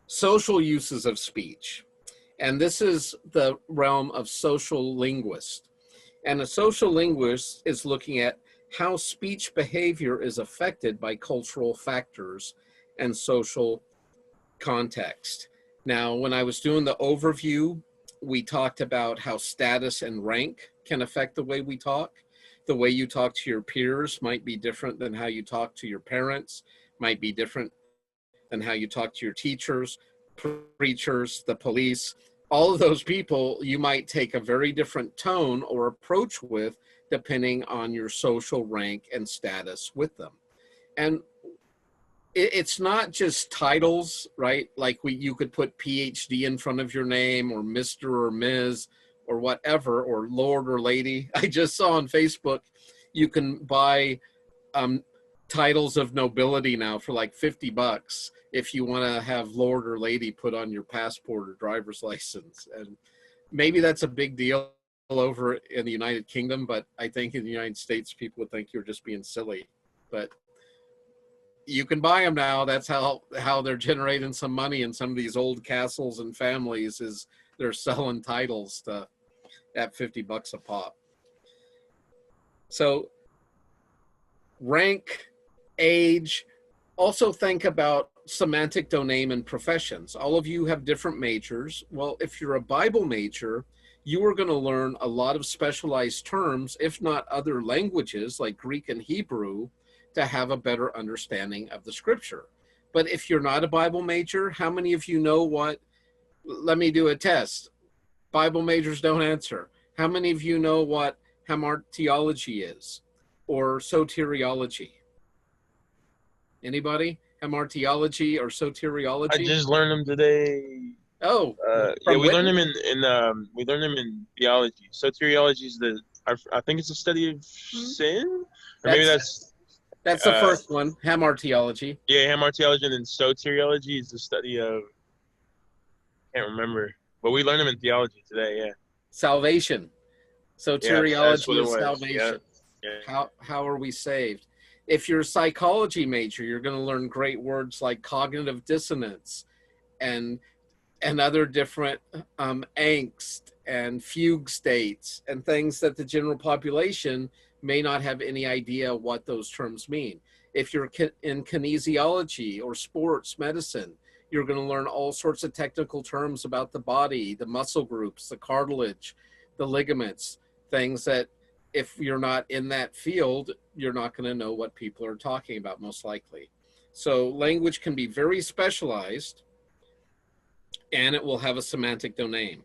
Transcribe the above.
social uses of speech. And this is the realm of social linguist. And a social linguist is looking at how speech behavior is affected by cultural factors and social context. Now, when I was doing the overview, we talked about how status and rank can affect the way we talk. The way you talk to your peers might be different than how you talk to your parents, might be different than how you talk to your teachers, preachers, the police. All of those people you might take a very different tone or approach with depending on your social rank and status with them. And it's not just titles, right? Like you could put PhD in front of your name, or Mr. or Ms. or whatever, or Lord or Lady. I just saw on Facebook you can buy titles of nobility now for like $50 if you want to have Lord or Lady put on your passport or driver's license. And maybe that's a big deal over in the United Kingdom, but I think in the United States people would think you're just being silly. But you can buy them now. That's how they're generating some money in some of these old castles and families, is they're selling titles at $50 a pop. So rank, age. Also think about semantic domain and professions. All of you have different majors. Well, if you're a Bible major, you are going to learn a lot of specialized terms, if not other languages like Greek and Hebrew, to have a better understanding of the scripture. But if you're not a Bible major, how many of you know what, let me do a test. Bible majors don't answer. How many of you know what hamartiology is, or soteriology? Anybody? Hamartiology or soteriology? I just learned them today. Oh, Yeah, from we learned them Whitney? we learned them in theology. Soteriology is I think it's a study of sin, or maybe That's that's the uh first one, hamartiology. yeah, hamartiology, and then soteriology is the study of, can't remember, but we learned them in theology today. Yeah, Salvation. yeah, that's what Soteriology it is was. Yeah, salvation. yeah. How are we saved? If you're a psychology major, you're going to learn great words like cognitive dissonance and other different angst and fugue states and things that the general population may not have any idea what those terms mean. If you're in kinesiology or sports medicine, you're going to learn all sorts of technical terms about the body, the muscle groups, the cartilage, the ligaments, things that if you're not in that field, you're not going to know what people are talking about, most likely. So language can be very specialized, and it will have a semantic domain.